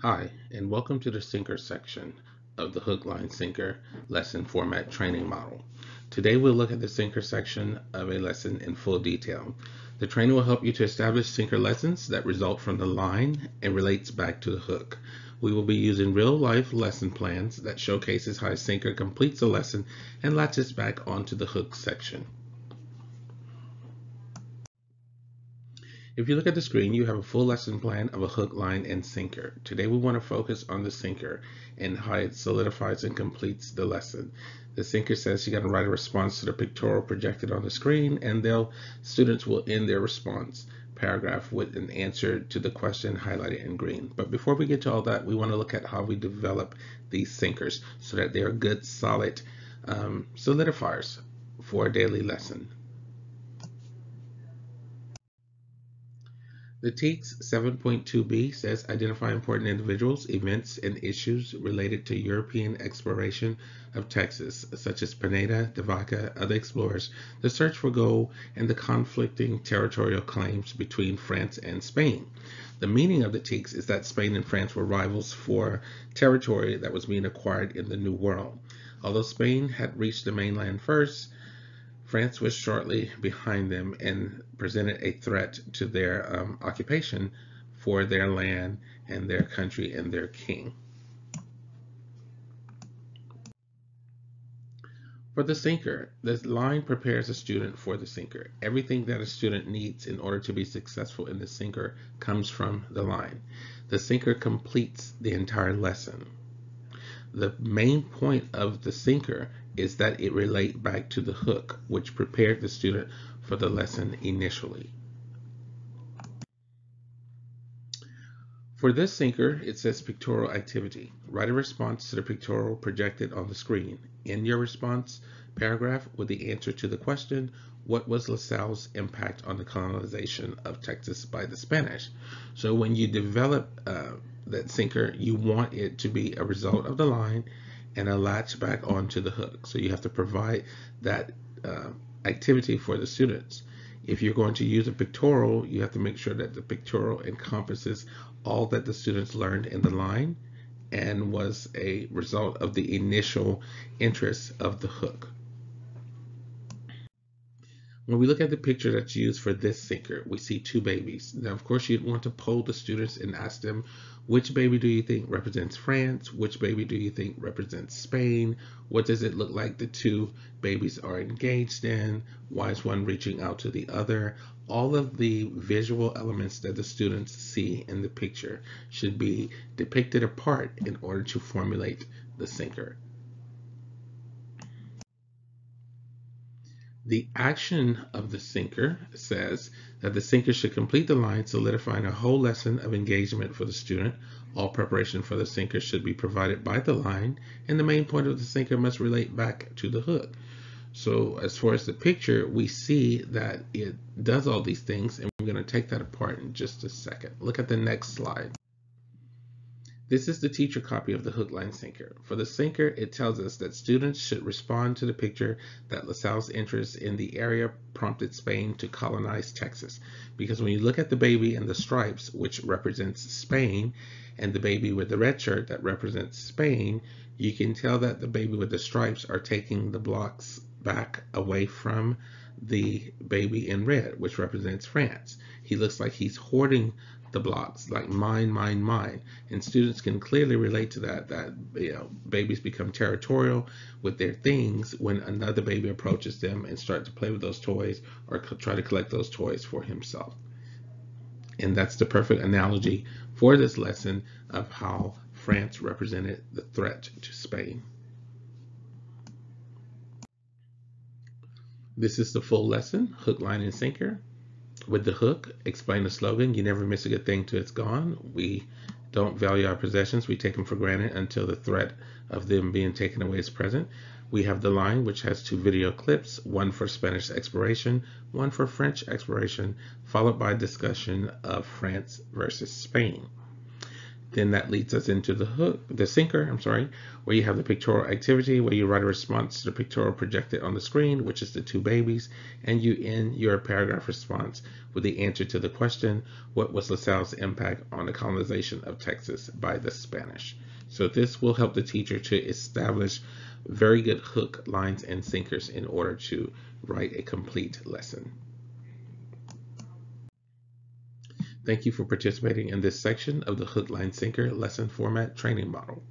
Hi, and welcome to the Sinker section of the Hook, Line, Sinker lesson format training model. Today we'll look at the Sinker section of a lesson in full detail. The training will help you to establish Sinker lessons that result from the line and relates back to the hook. We will be using real-life lesson plans that showcases how a Sinker completes a lesson and latches back onto the hook section. If you look at the screen, you have a full lesson plan of a hook, line, and sinker. Today we want to focus on the sinker and how it solidifies and completes the lesson. The sinker says you got to write a response to the pictorial projected on the screen, and students will end their response paragraph with an answer to the question highlighted in green. But before we get to all that, we want to look at how we develop these sinkers so that they are good, solid solidifiers for a daily lesson. The TEKS 7.2b says identify important individuals, events, and issues related to European exploration of Texas, such as Pineda, de Vaca, other explorers, the search for gold, and the conflicting territorial claims between France and Spain. The meaning of the TEKS is that Spain and France were rivals for territory that was being acquired in the New World. Although Spain had reached the mainland first, France was shortly behind them and presented a threat to their occupation for their land and their country and their king. For the sinker, the line prepares a student for the sinker. Everything that a student needs in order to be successful in the sinker comes from the line. The sinker completes the entire lesson. The main point of the sinker is that it relates back to the hook, which prepared the student for the lesson initially. For this sinker, it says pictorial activity. Write a response to the pictorial projected on the screen. In your response paragraph with the answer to the question, what was LaSalle's impact on the colonization of Texas by the Spanish? So when you develop that sinker, you want it to be a result of the line and a latch back onto the hook. So you have to provide that activity for the students. If you're going to use a pictorial, you have to make sure that the pictorial encompasses all that the students learned in the line and was a result of the initial interest of the hook. When we look at the picture that's used for this sinker, we see two babies. Now, of course, you'd want to poll the students and ask them, which baby do you think represents France? Which baby do you think represents Spain? What does it look like the two babies are engaged in? Why is one reaching out to the other? All of the visual elements that the students see in the picture should be depicted apart in order to formulate the sinker. The action of the sinker says that the sinker should complete the line, solidifying a whole lesson of engagement for the student. All preparation for the sinker should be provided by the line, and the main point of the sinker must relate back to the hook. So as far as the picture, we see that it does all these things, and we're going to take that apart in just a second. Look at the next slide. This is the teacher copy of the hook, line, sinker. For the sinker, it tells us that students should respond to the picture that LaSalle's interest in the area prompted Spain to colonize Texas. Because when you look at the baby in the stripes, which represents Spain, and the baby with the red shirt that represents Spain, you can tell that the baby with the stripes are taking the blocks back away from the baby in red, which represents France. He looks like he's hoarding the blocks, like mine, mine, mine. And students can clearly relate to that babies become territorial with their things when another baby approaches them and start to play with those toys or try to collect those toys for himself. And that's the perfect analogy for this lesson of how France represented the threat to Spain. This is the full lesson, hook, line, and sinker. With the hook, explain the slogan, you never miss a good thing till it's gone. We don't value our possessions. We take them for granted until the threat of them being taken away is present. We have the line, which has two video clips, one for Spanish exploration, one for French exploration, followed by a discussion of France versus Spain. Then that leads us into the sinker, where you have the pictorial activity, where you write a response to the pictorial projected on the screen, which is the two babies, and you end your paragraph response with the answer to the question, what was LaSalle's impact on the colonization of Texas by the Spanish? So this will help the teacher to establish very good hook, lines, and sinkers in order to write a complete lesson. Thank you for participating in this section of the Hook, Line, Sinker lesson format training model.